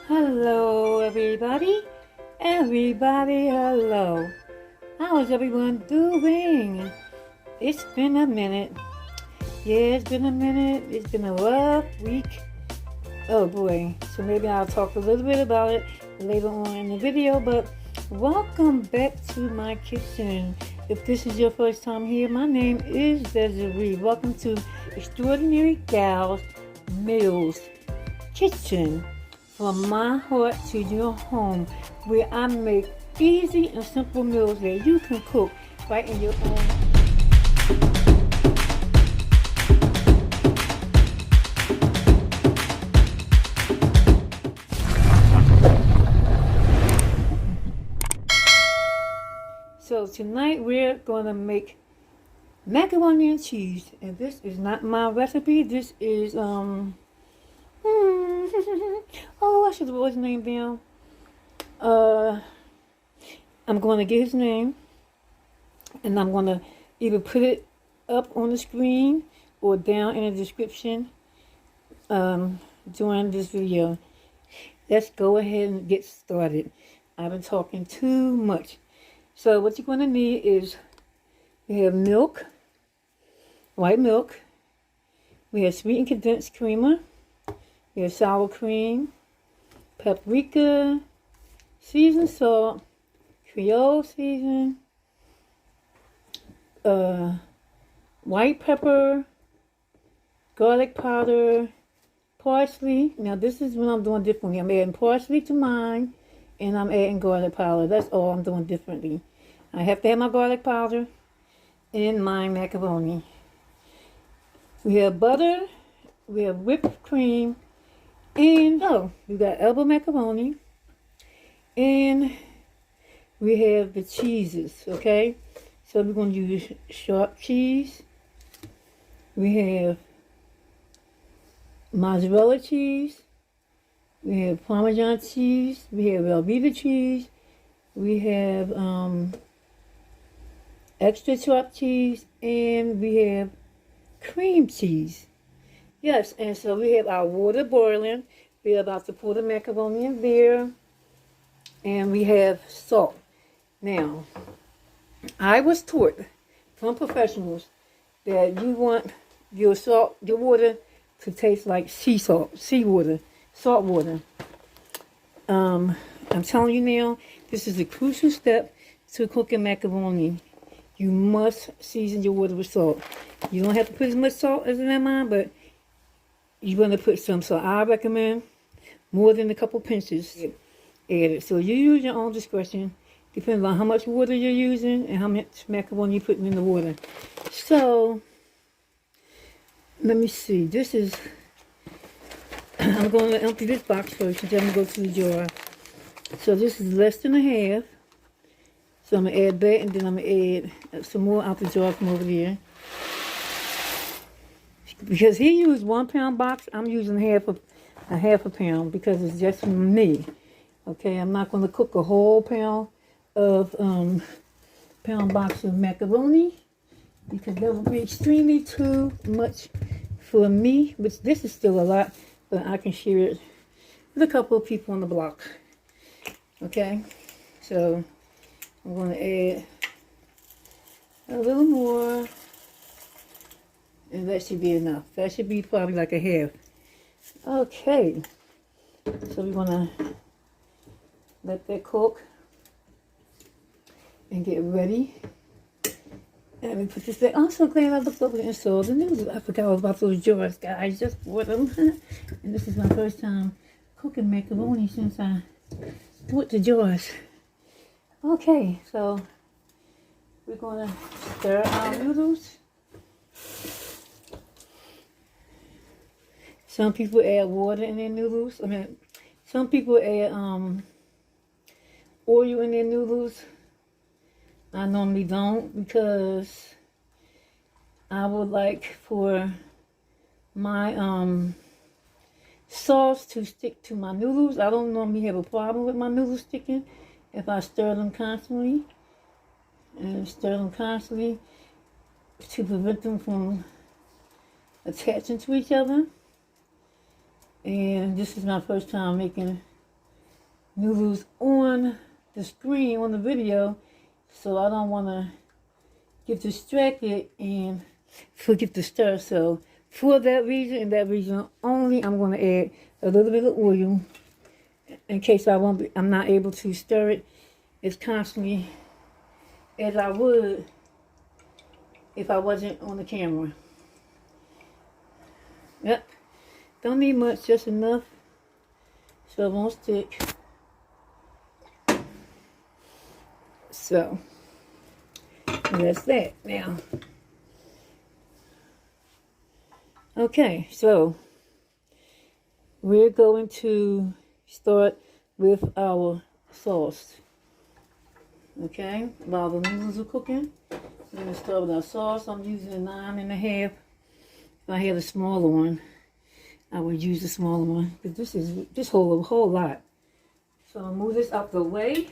Hello, everybody. Everybody, hello. How's everyone doing? It's been a minute. Yeah, it's been a minute. It's been a rough week. Oh boy. So maybe I'll talk a little bit about it later on in the video, but welcome back to my kitchen. If this is your first time here, my name is Desiree. Welcome to Extraordinary Gal's Meals Kitchen. From my heart to your home, where I make easy and simple meals that you can cook right in your own. So tonight we're going to make macaroni and cheese, and this is not my recipe. This is oh, I should have wrote his name down. I'm going to get his name, and I'm going to either put it up on the screen or down in the description during this video. Let's go ahead and get started. I've been talking too much. So what you're going to need is, we have milk, white milk, we have sweetened condensed creamer, we have sour cream, paprika, seasoned salt, Creole season, white pepper, garlic powder, parsley. Now this is what I'm doing differently. I'm adding parsley to mine, and I'm adding garlic powder. That's all I'm doing differently. I have to have my garlic powder in my macaroni. We have butter, we have whipped cream, and we got elbow macaroni, and we have the cheeses, okay? So we're going to use sharp cheese. We have mozzarella cheese. We have Parmesan cheese. We have Velveeta cheese. We have extra sharp cheese. And we have cream cheese. Yes, and so we have our water boiling. We're about to pour the macaroni in there. And we have salt. Now, I was taught from professionals that you want your water to taste like seawater, salt water. I'm telling you now, this is a crucial step to cooking macaroni. You must season your water with salt. You don't have to put as much salt as in mine, but you're going to put some. So I recommend more than a couple pinches added. So you use your own discretion, depending on how much water you're using and how much macaroni you're putting in the water. So let me see. This is, I'm going to empty this box first and then go to the jar. So this is less than a half. So I'm going to add that, and then I'm going to add some more out the jar from over there. Because he used 1 pound box, I'm using half a pound because it's just for me. Okay, I'm not going to cook a whole pound of pound box of macaroni because that would be extremely too much for me. But this is still a lot, but I can share it with a couple of people on the block. Okay, so I'm going to add a little more, and that should be enough. That should be probably like a half. Okay, so we're going to let that cook and get ready. And we put this there. I'm so glad I looked over and saw the news. I forgot all about those jars, guys. Just bought them. And this is my first time cooking macaroni since I bought the jars. Okay, so we're going to stir our noodles. Some people add water in their noodles. Some people add oil in their noodles. I normally don't because I would like for my sauce to stick to my noodles. I don't normally have a problem with my noodles sticking if I stir them constantly. And stir them constantly to prevent them from attaching to each other. And this is my first time making noodles on the screen, on the video, so I don't want to get distracted and forget to stir. So for that reason and that reason only, I'm going to add a little bit of oil in case I'm not able to stir it as constantly as I would if I wasn't on the camera. Yep, don't need much, just enough so it won't stick. So that's that now. Okay, so we're going to start with our sauce. Okay, while the noodles are cooking, we're going to start with our sauce. I'm using a 9.5. If I had a smaller one, I would use the smaller one, but this whole lot. So I'll move this out the way.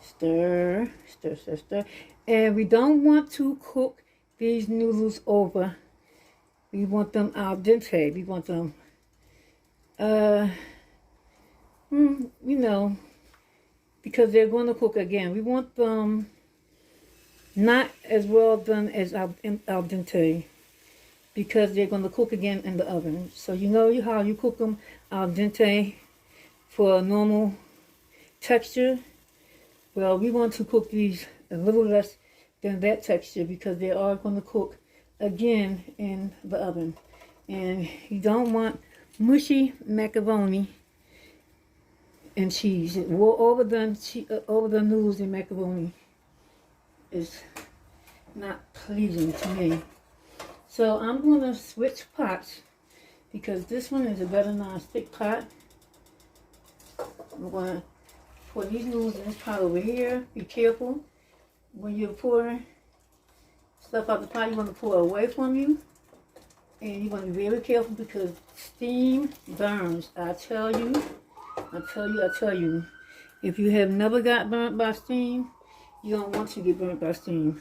Stir, stir, stir, stir. And we don't want to cook these noodles over. We want them al dente. We want them, you know, because they're going to cook again. We want them not as well done as al dente, because they're going to cook again in the oven. So you know how you cook them al dente for a normal texture? Well, we want to cook these a little less than that texture because they are going to cook again in the oven. And you don't want mushy macaroni and cheese. Overdone noodles and macaroni is not pleasing to me. So I'm going to switch pots because this one is a better non-stick pot. I'm going to pour these noodles in this pot over here. Be careful when you're pouring stuff out the pot. You want to pour away from you, and you want to be very careful because steam burns. I tell you. If you have never got burnt by steam, you don't want to get burnt by steam.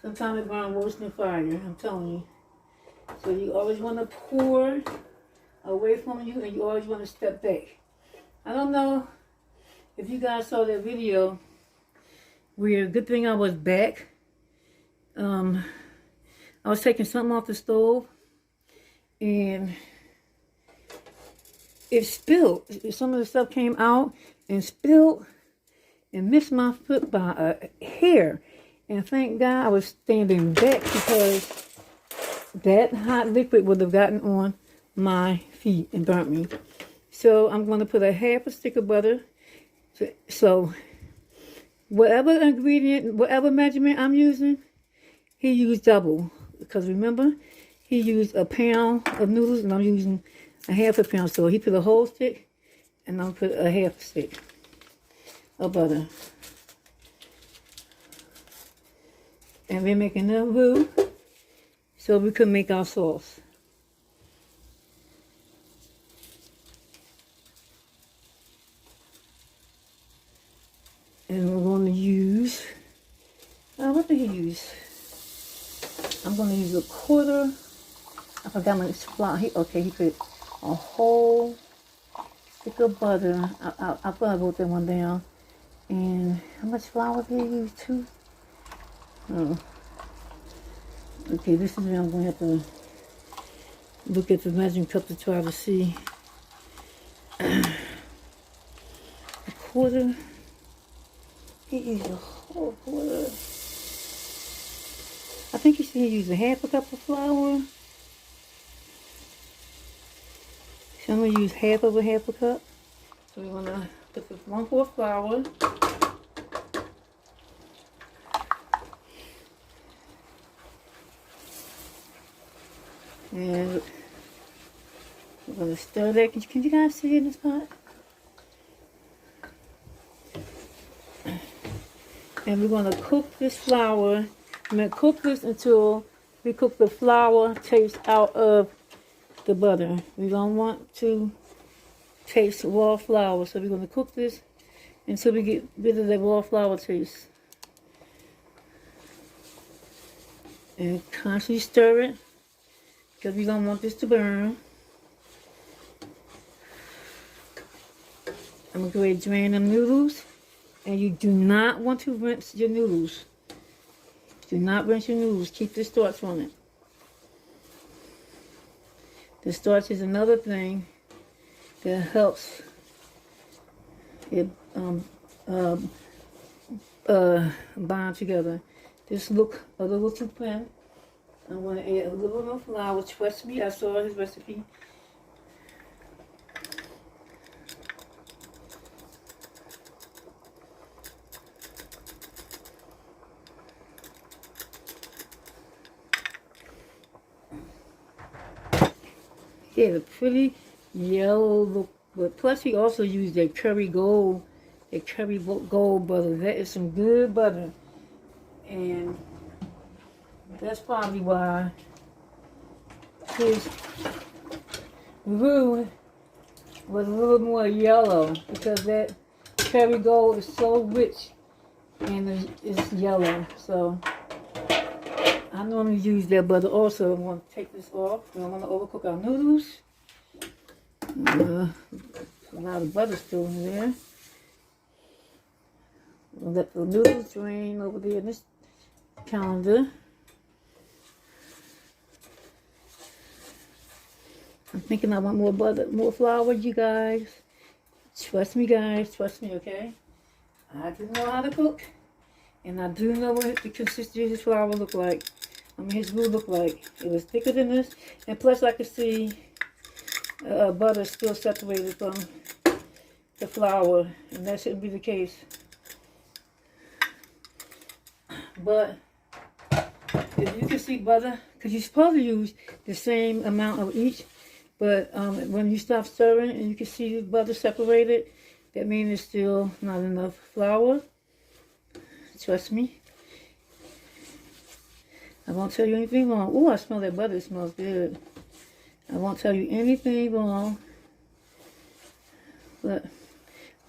Sometimes it burns worse than fire. I'm telling you. So you always want to pour away from you, and you always want to step back. I don't know if you guys saw that video where, good thing I was back. I was taking something off the stove and it spilled. Some of the stuff came out and spilled and missed my foot by a hair. And thank God I was standing back because that hot liquid would have gotten on my feet and burnt me. So I'm going to put a half a stick of butter. So whatever ingredient, whatever measurement I'm using, he used double. Because remember, he used a pound of noodles and I'm using a half a pound. So he put a whole stick and I'll put a half a stick of butter. And we're making enough roux so we can make our sauce. And we're going to use, what did he use? I'm going to use a quarter. I forgot my flour. He put a whole stick of butter. I thought I wrote that one down. And how much flour did he use? 2? Oh. Okay, this is where I'm going to have to look at the measuring cup to try to see. A quarter. He used a whole quarter. I think he said he used a half a cup of flour. So I'm going to use half a cup. So we're going to put this 1/4 flour. And we're going to stir that. Can you guys see in this pot? And we're going to cook this flour. I'm going to cook this until we cook the flour taste out of the butter. We don't want to taste raw flour. So we're going to cook this until we get rid of the raw flour taste. And constantly stir it because we don't want this to burn. I'm going to go ahead and drain them noodles. And you do not want to rinse your noodles. Do not rinse your noodles. Keep the starch on it. The starch is another thing that helps it bind together. This look a little too thin. I'm going to add a little more flour. Trust me, I saw his recipe. He had a pretty yellow look, but plus he also used that curry gold butter. That is some good butter, and that's probably why his roux was a little more yellow, because that curry gold is so rich and it's yellow. So I normally use that butter also. I'm going to take this off. We don't want to overcook our noodles. A lot of butter still in there. We'll let the noodles drain over there in this calendar. I'm thinking I want more butter, more flour, you guys. Trust me, guys. Trust me, okay? I do know how to cook. And I do know what the consistency of his flour look like. I mean, his roux look like. It was thicker than this. And plus, I could see butter still separated from the flour. And that shouldn't be the case. But if you can see butter, because you're supposed to use the same amount of each. But when you stop stirring and you can see the butter separated, that means there's still not enough flour. Trust me. I won't tell you anything wrong. Oh, I smell that butter. It smells good. I won't tell you anything wrong. But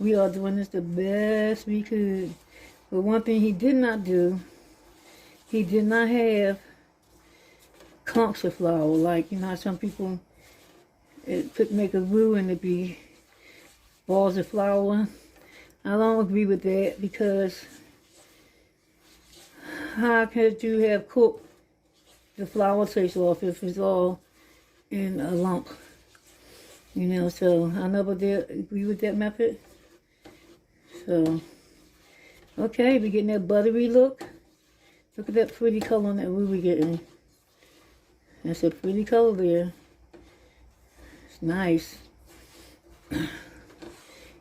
we are doing this the best we could. But one thing he did not do, he did not have clumps of flour. Like, you know, some people could make a roux and it'd be balls of flour. I don't agree with that, because how could you have cooked the flour taste off if it's all in a lump? You know, so I never did agree with that method. So, okay, we're getting that buttery look. Look at that pretty color on that roux we're getting. That's a pretty color there. It's nice.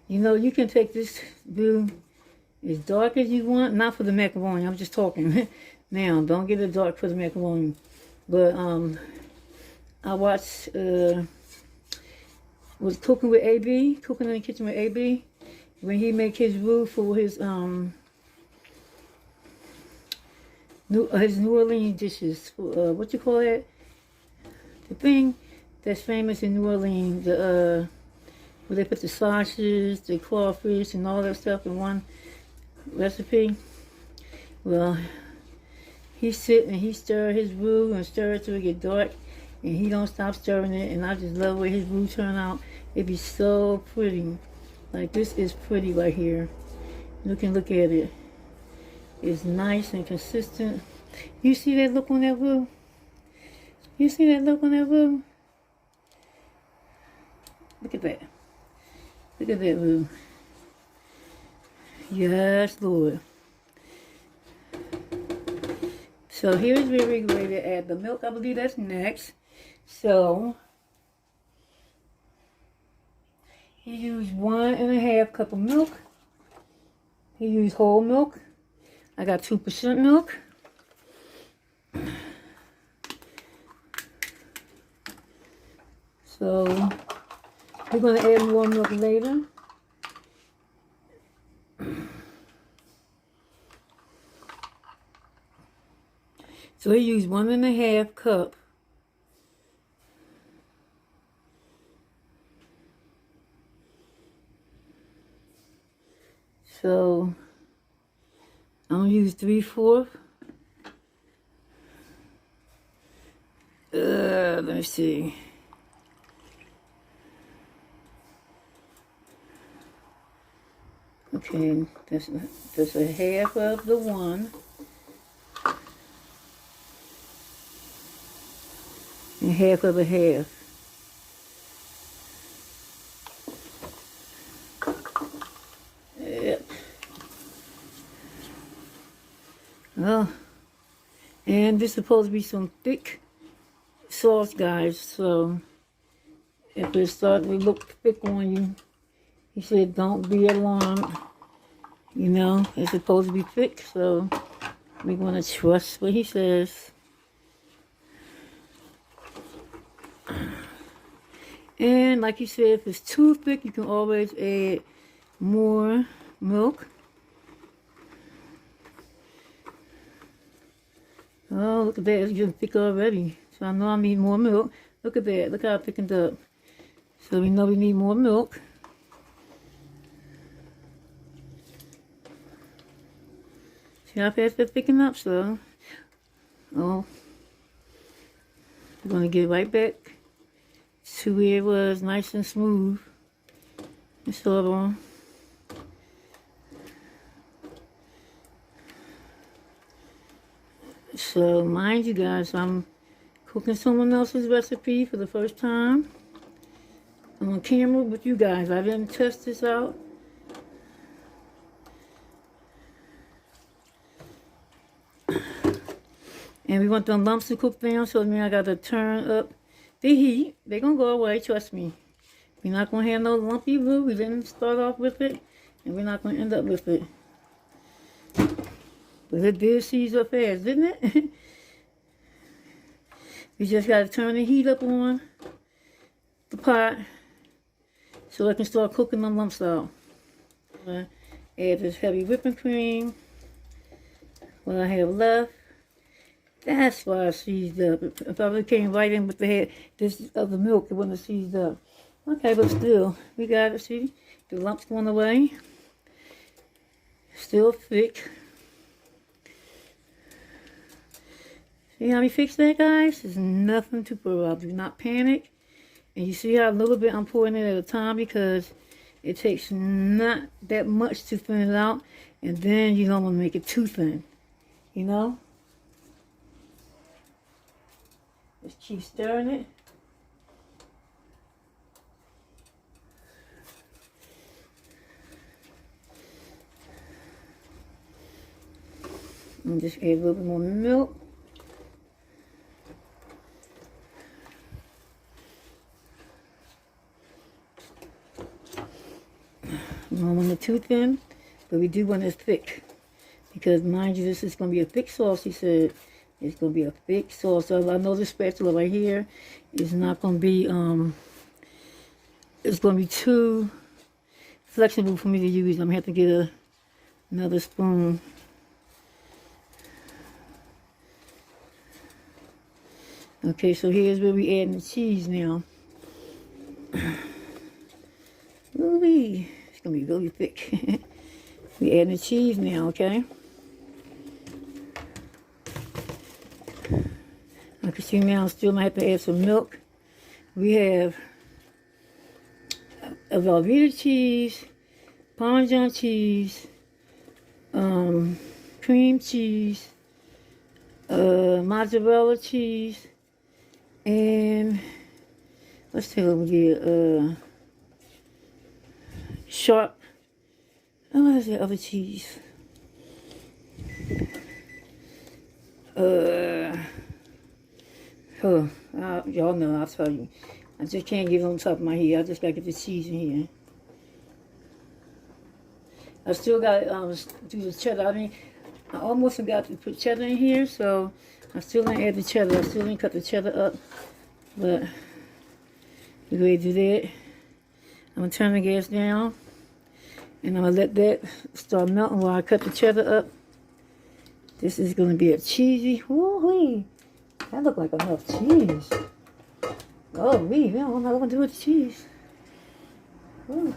You know, you can take this roux as dark as you want. Not for the macaroni, I'm just talking. Now, don't get it dark for the macaroni. But I watched, was cooking with AB, cooking in the kitchen with AB, when he make his roux for his New Orleans dishes. What you call that? The thing that's famous in New Orleans, where they put the sausages, the crawfish, and all that stuff in one recipe. Well, he sit and he stir his roux and stir it till it get dark, and he don't stop stirring it. And I just love the way his roux turn out. It be so pretty. Like, this is pretty right here. You can look at it. It's nice and consistent. You see that look on that roux? You see that look on that roux? Look at that. Look at that roux. Yes, Lord. So here's where we're going to add the milk. I believe that's next. So he used 1.5 cup of milk. He used whole milk. I got 2% milk. So we're going to add more milk later. So he used 1.5 cup. So I'm gonna use 3/4. Let me see. Okay, that's a half of the one. And half of a half. Yep. Oh, and this is supposed to be some thick sauce, guys. So if it starts to look thick on you, he said don't be alarmed. You know, it's supposed to be thick, so we're going to trust what he says. And like you said, if it's too thick, you can always add more milk. Oh, look at that. It's getting thick already. So I know I need more milk. Look at that. Look how it thickened up. So we know we need more milk. See how fast it's thickening up? So, oh, we're going to get right back to where it was, nice and smooth. It's all on. So, mind you guys, I'm cooking someone else's recipe for the first time. I'm on camera with you guys. I didn't test this out. And we want them lumps to cook down, so I mean I got to turn up the heat. They're going to go away, trust me. We're not going to have no lumpy roux. We didn't start off with it, and we're not going to end up with it. But it did seize up fast, didn't it? You just got to turn the heat up on the pot so I can start cooking them lumps out. Add this heavy whipping cream, what I have left. That's why I seized up. If I really came right in with the head, this other milk, it wouldn't have seized up. Okay, but still, we got it, see? The lumps going away. Still thick. See how we fix that, guys? There's nothing to worry about. Do not panic. And you see how a little bit I'm pouring it at a time because it takes not that much to thin it out. And then you don't want to make it too thin. You know? Just keep stirring it. And just add a little bit more milk. We don't want it too thin, but we do want it thick. Because mind you, this is going to be a thick sauce, he said. It's going to be a thick sauce. So I know this spatula right here is not going to be, it's going to be too flexible for me to use. I'm going to have to get another spoon. Okay, so here's where we add the cheese now. Ooh-wee. It's going to be really thick. We add the cheese now, okay? I can see now I still might have to add some milk. We have a Velveeta cheese, Parmesan cheese, cream cheese, mozzarella cheese, and let's take a look here, sharp, what is the other cheese? Y'all know, I'll tell you. I just can't get it on top of my head. I just gotta get the cheese in here. I still gotta do the cheddar. I mean, I almost forgot to put cheddar in here, so I still gonna add the cheddar. I still gonna cut the cheddar up, but we're ready to do that. I'm gonna turn the gas down, and I'm gonna let that start melting while I cut the cheddar up. This is gonna be a cheesy, woo-wee. That look like enough cheese. Oh, we don't know what to do with the cheese. Ooh.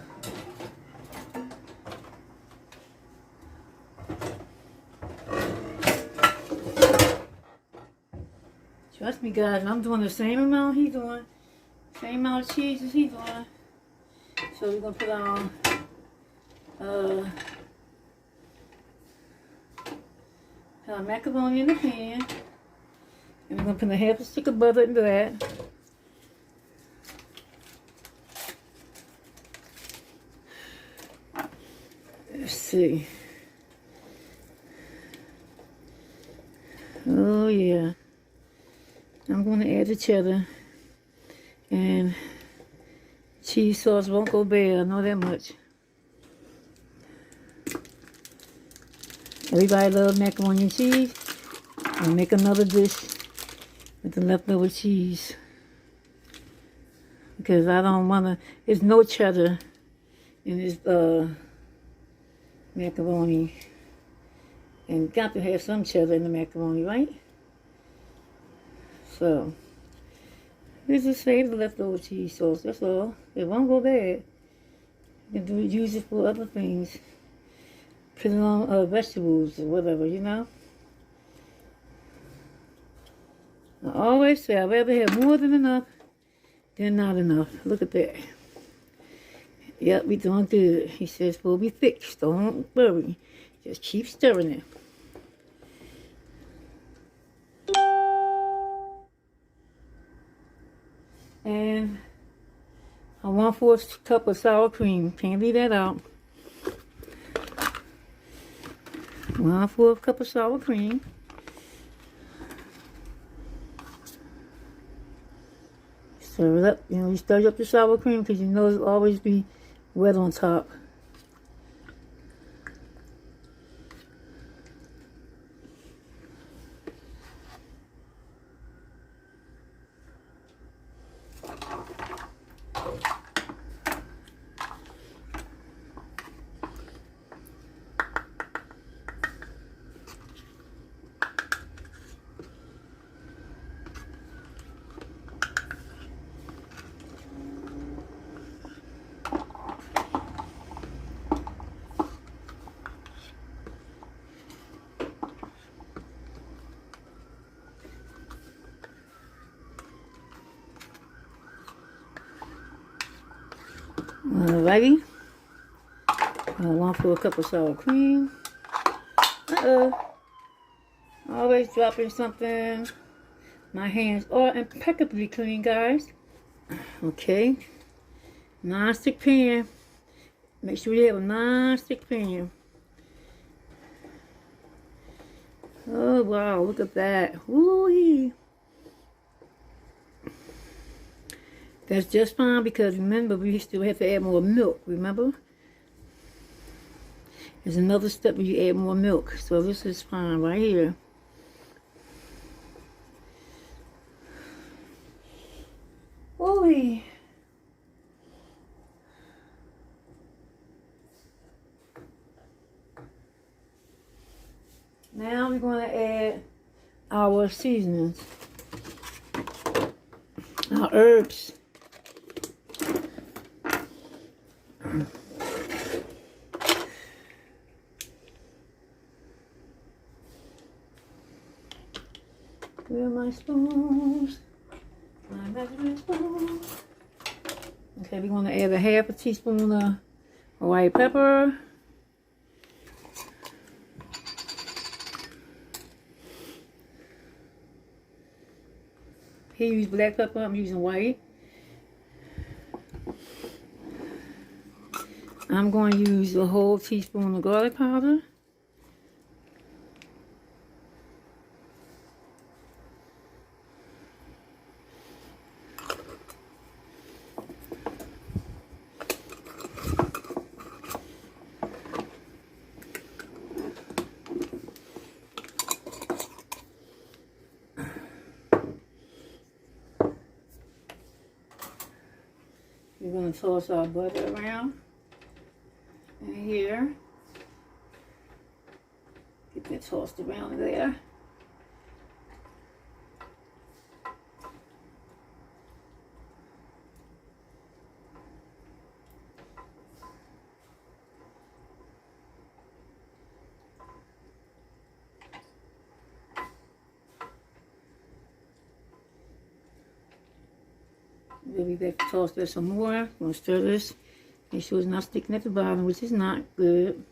Trust me, guys. I'm doing the same amount he's doing. Same amount of cheese as he's doing. So we're going to put on macaroni in the pan. And we're going to put a half a stick of butter into that. Let's see. Oh, yeah. I'm going to add the cheddar. And cheese sauce won't go bad. I know that much. Everybody loves macaroni and cheese. I'll make another dish with the leftover cheese. Because I don't want to... There's no cheddar in this macaroni. And got to have some cheddar in the macaroni, right? So... we just save the leftover cheese sauce, that's all. It won't go bad. You can use it for other things. Put it on vegetables or whatever, you know. I always say I'd rather have more than enough than not enough. Look at that. Yep, we doing good. He says we'll be fixed. Don't worry. Just keep stirring it. And a 1/4 cup of sour cream. Can't leave that out. 1/4 cup of sour cream. Stir it up. You know, you stir up the sour cream because you know it'll always be wet on top. Alrighty. 1/4 cup of sour cream. Always dropping something. My hands are impeccably clean, guys. Okay. Non-stick pan. Make sure you have a non-stick pan. Oh, wow. Look at that. Woo-wee. That's just fine because remember we still have to add more milk, remember? There's another step where you add more milk. So this is fine right here. Woo-wee. Now we're going to add our seasonings. Our herbs. Where are my spoons? My measuring spoons. Okay, we're going to add a 1/2 teaspoon of white pepper. He used black pepper, I'm using white. I'm going to use a whole teaspoon of garlic powder. We're going to toss our butter around in here. Get that tossed around there. We'll be back to toss that some more. I'm going to stir this. Make sure it's not sticking at the bottom, which is not good.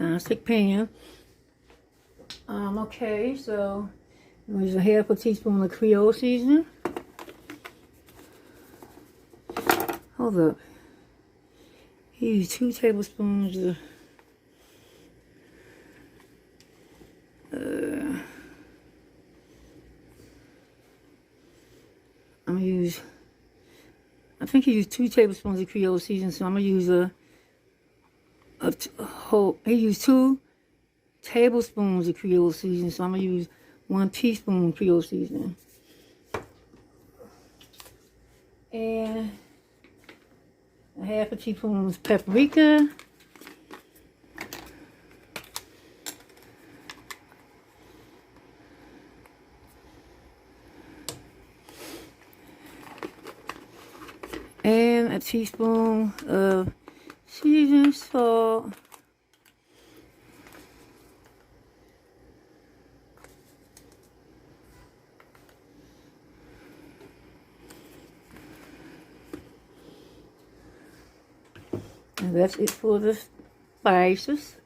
Non-stick pan. Okay, so I'm going to use a half a teaspoon of Creole seasoning. Hold up. Use 2 tablespoons of I'm gonna use, I think he used 2 tablespoons of Creole seasoning, so I'm gonna use a whole, he used 2 tablespoons of Creole seasoning, so I'm gonna use 1 teaspoon Creole seasoning. And a half a teaspoon of paprika. And a teaspoon of seasoned salt. And that's it for the spices.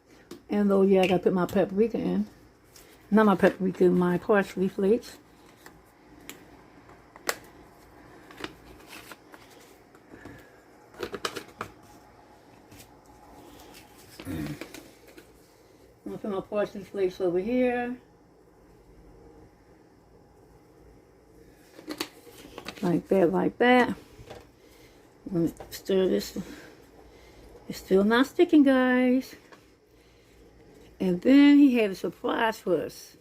And though, yeah, I gotta put my paprika in. Not my paprika, my parsley flakes. I'm gonna put my parsley flakes over here. Like that, like that. I'm gonna stir this. It's still not sticking, guys. And then he had a surprise for us.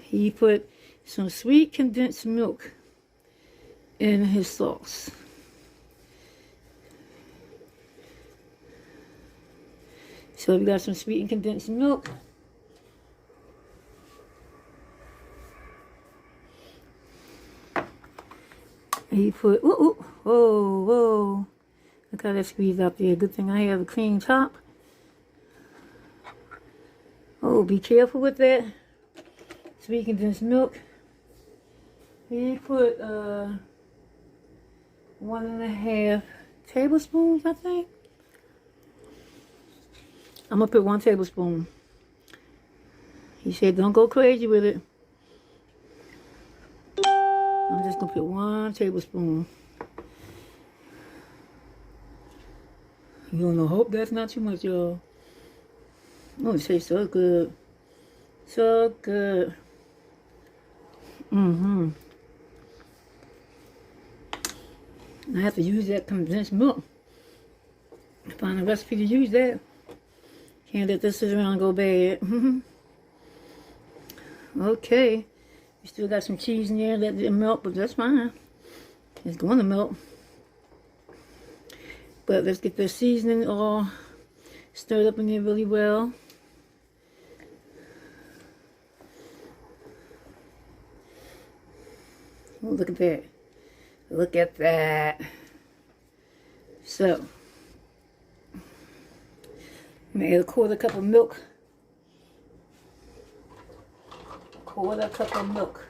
He put some sweet condensed milk in his sauce. So we got some sweet and condensed milk. And he put, whoa, whoa. Look how that squeezed out there. Good thing I have a clean top. Oh, be careful with that. Sweet condensed milk. He put 1.5 tablespoons, I think. I'm gonna put 1 tablespoon. He said don't go crazy with it. I'm just gonna put 1 tablespoon. You don't know, hope that's not too much, y'all. Oh, it tastes so good. So good. I have to use that condensed milk. Find a recipe to use that. Can't let this sit around and go bad. Okay. We still got some cheese in there that didn't melt, but that's fine. It's going to melt. But let's get the seasoning all stirred up in there really well. Oh, look at that. Look at that. So, I'm going to add a 1/4 cup of milk. 1/4 cup of milk.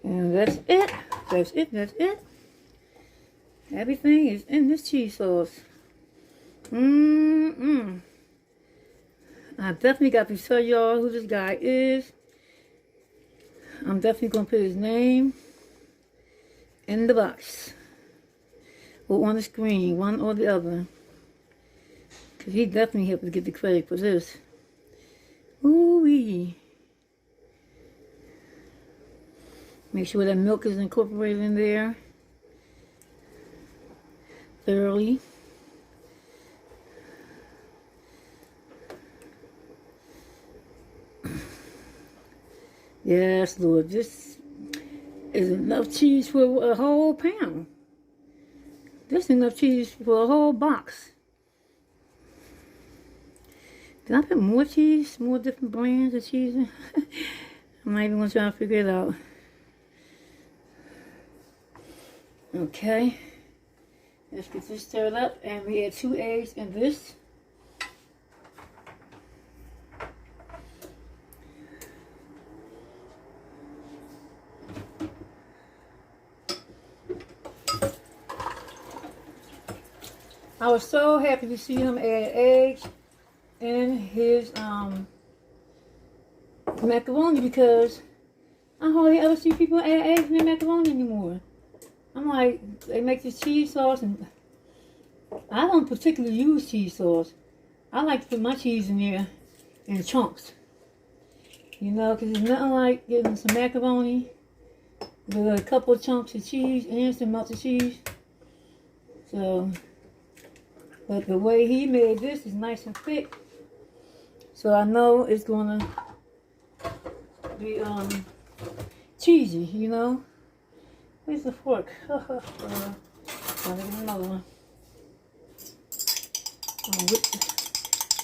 And that's it. That's it. That's it. Everything is in this cheese sauce. I definitely got to tell y'all who this guy is. I'm definitely going to put his name in the box. Or on the screen, one or the other. Because he definitely helped to get the credit for this. Ooh-wee. Make sure that milk is incorporated in there thoroughly. Yes, Lord, this is enough cheese for a whole pound. This is enough cheese for a whole box. Did I put more cheese? More different brands of cheese in? I'm not even going to try to figure it out. Okay. Let's get this stirred up. And we add 2 eggs in this. I was so happy to see him add eggs in his macaroni because I hardly ever see people add eggs in their macaroni anymore. I'm like, they make this cheese sauce, and I don't particularly use cheese sauce. I like to put my cheese in there in chunks. You know, because there's nothing like getting some macaroni with a couple of chunks of cheese and some melted cheese. So, but the way he made this is nice and thick. So I know it's gonna be cheesy, you know. Where's the fork? I'll get another one.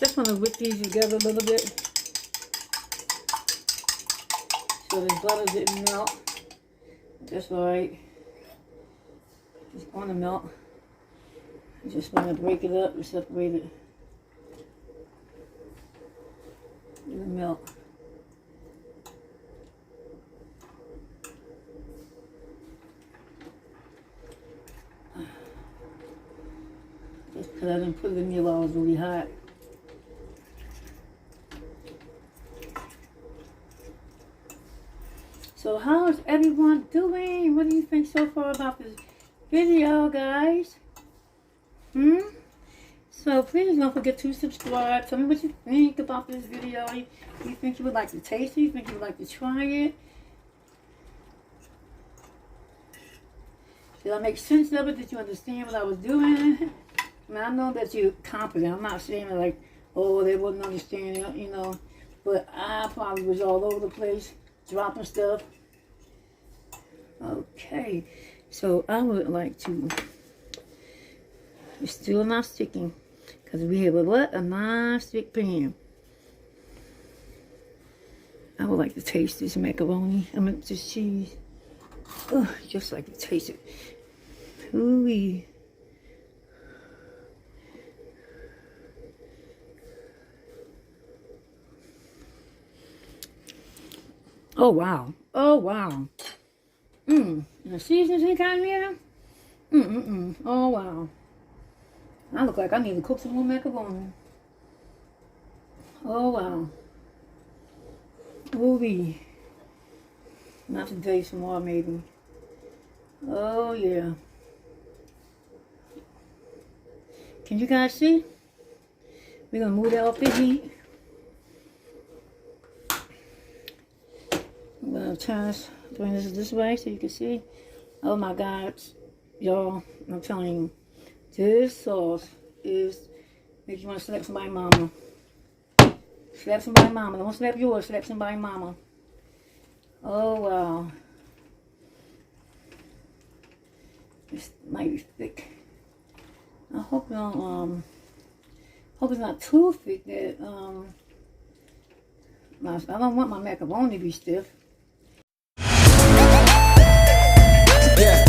Just want to whip these together a little bit so the butter didn't melt. That's alright. It's going to melt. I just want to break it up and separate it. It'll melt. Just because I didn't put it in there while it was really hot. So how is everyone doing? What do you think so far about this video, guys? So please don't forget to subscribe. Tell me what you think about this video. You think you would like to taste it? You think you would like to try it? Did I make sense of it? Did you understand what I was doing? I know that you're competent. I'm not saying like, oh, they wouldn't understand it, you know. But I probably was all over the place, dropping stuff. Okay, so I would like to, it's still not sticking, because we have a non-stick pan. I would like to taste this macaroni, this cheese. Oh, just like to taste it. Ooh-wee. Oh, wow. Oh, wow. And the seasonings he got in here? Oh, wow. I look like I need to cook some more macaroni. Oh, wow. Ooh-wee. Not today, tomorrow, maybe. Oh, yeah. Can you guys see? We're going to move that off the heat. I'm going to bring this way so you can see. Oh my God, y'all, I'm telling you, this sauce is make you want to slap somebody's mama. Slap somebody's mama. Don't slap yours, slap somebody's mama. Oh wow. It's mighty thick. I hope you don't hope it's not too thick that I don't want my macaroni to be stiff. Yeah.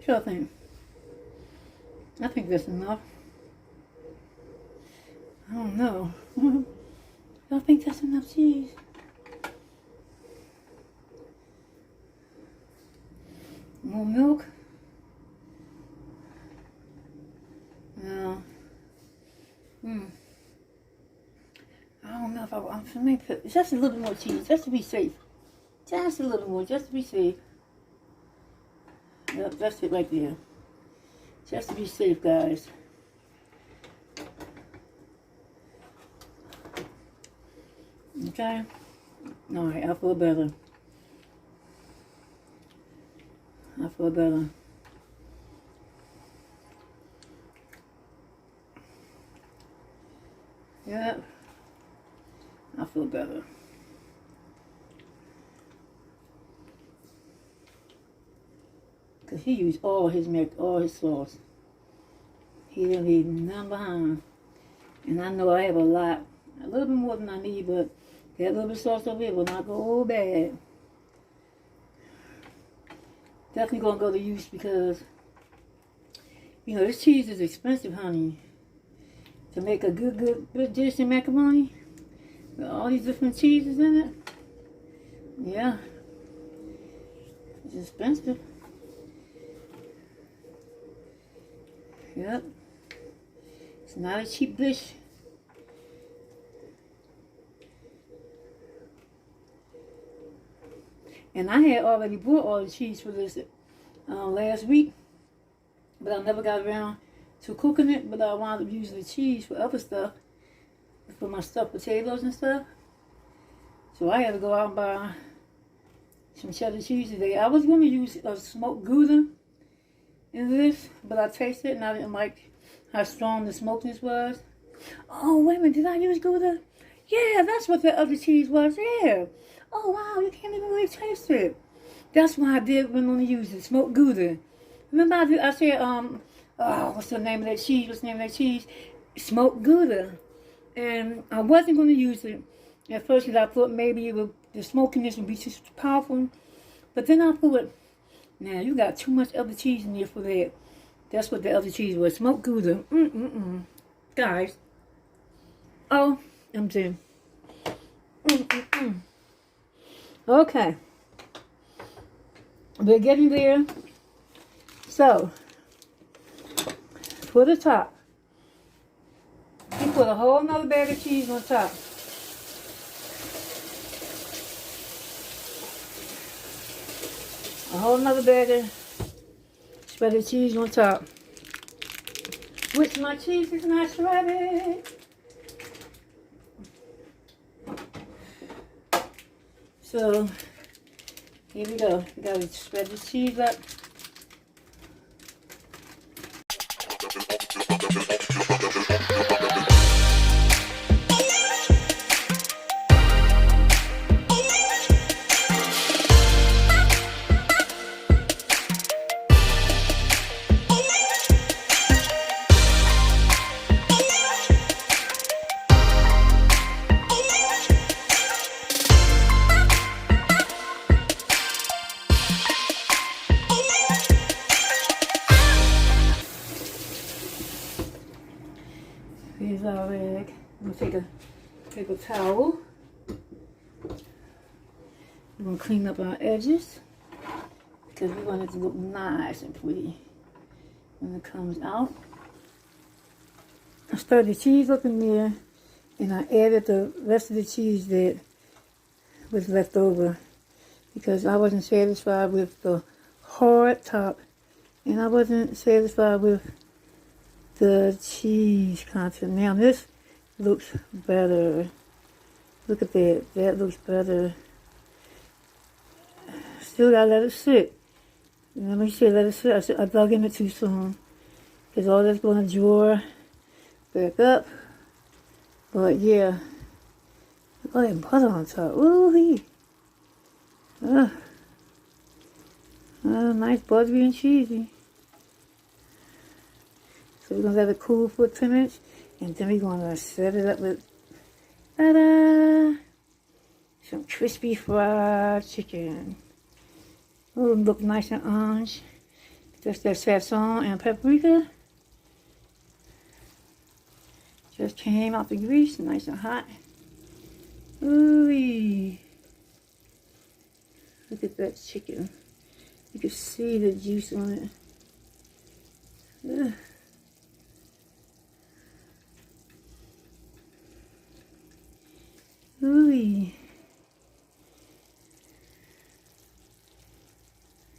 Sure thing. I think that's enough. I don't know. Y'all think that's enough cheese? More milk? No. I don't know if I'm gonna put just a little more cheese, just to be safe. Just a little more, just to be safe. Yep, that's it right there. Just to be safe, guys. Okay? Alright, I feel better. I feel better. Yep. I feel better. Because he used all his sauce. He didn't leave none behind. And I know I have a little bit more than I need, but that little bit of sauce over here will not go bad. Definitely gonna go to use because, you know, this cheese is expensive, honey. To make a good dish in macaroni with all these different cheeses in it. Yeah. It's expensive. Yep. It's not a cheap dish. And I had already bought all the cheese for this last week, but I never got around to cooking it. But I wound up using the cheese for other stuff, for my stuffed potatoes and stuff. So I had to go out and buy some cheddar cheese today. I was going to use smoked Gouda in this, but I tasted it and I didn't like how strong the smokiness was. Oh, wait a minute, did I use Gouda? Yeah, that's what the other cheese was, yeah. Oh, wow, you can't even really taste it. That's why I did when I use it, smoked Gouda. Remember I said, what's the name of that cheese? What's the name of that cheese? Smoked Gouda. And I wasn't going to use it at first because I thought maybe the smokiness would be too powerful. But then I thought, now you got too much other cheese in there for that. That's what the other cheese was, smoked Gouda. Guys. Oh, I'm done. Okay. We're getting there. So, for the top, you put a whole nother bag of cheese on top. A whole nother bag of shredded cheese on top. Which my cheese is not shredded. So, here we go. We gotta spread the cheese up. Here's our egg. I'm gonna take a paper towel. We're gonna clean up our edges because we want it to look nice and pretty when it comes out. I stirred the cheese up in there and I added the rest of the cheese that was left over because I wasn't satisfied with the hard top and I wasn't satisfied with the cheese content. Now this looks better. Look at that. That looks better. Still gotta let it sit. Let me see, let it sit. I dug in it too soon. Because all that's gonna draw back up. But yeah. Look at that butter on top. Ooh-wee. Nice buttery and cheesy. So we're going to let it cool for 10 minutes. And then we're going to set it up with, ta-da! Some crispy fried chicken. Oh, it'll look nice and orange. Just that sazon and paprika. Just came out the grease, nice and hot. Ooh-wee. Look at that chicken. You can see the juice on it. Ugh. Ooh.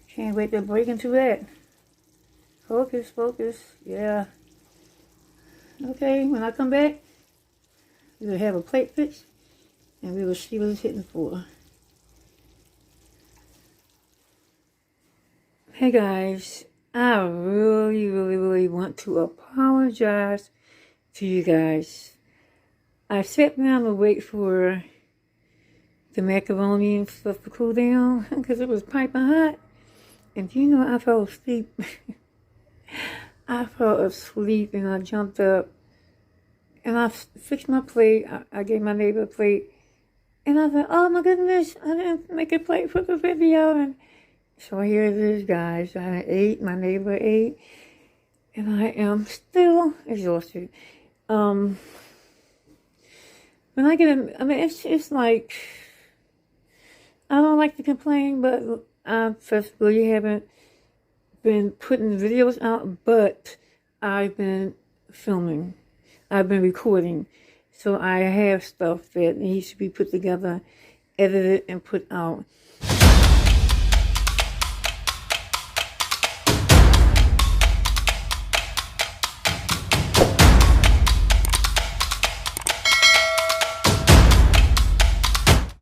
Can't wait to break into that. Focus, focus. Yeah. Okay, when I come back, we will have a plate fixed and we will see what it's hitting for. Hey guys, I really want to apologize to you guys. I sat down to wait for the macaroni and stuff to cool down because it was piping hot. And you know, I fell asleep. I fell asleep and I jumped up and I fixed my plate. I gave my neighbor a plate. And I thought, oh my goodness, I didn't make a plate for the video. And so here it is, guys. I ate, my neighbor ate, and I am still exhausted. When I get I mean, it's like, I don't like to complain, but I first really haven't been putting videos out, but I've been filming. I've been recording. So I have stuff that needs to be put together, edited, and put out.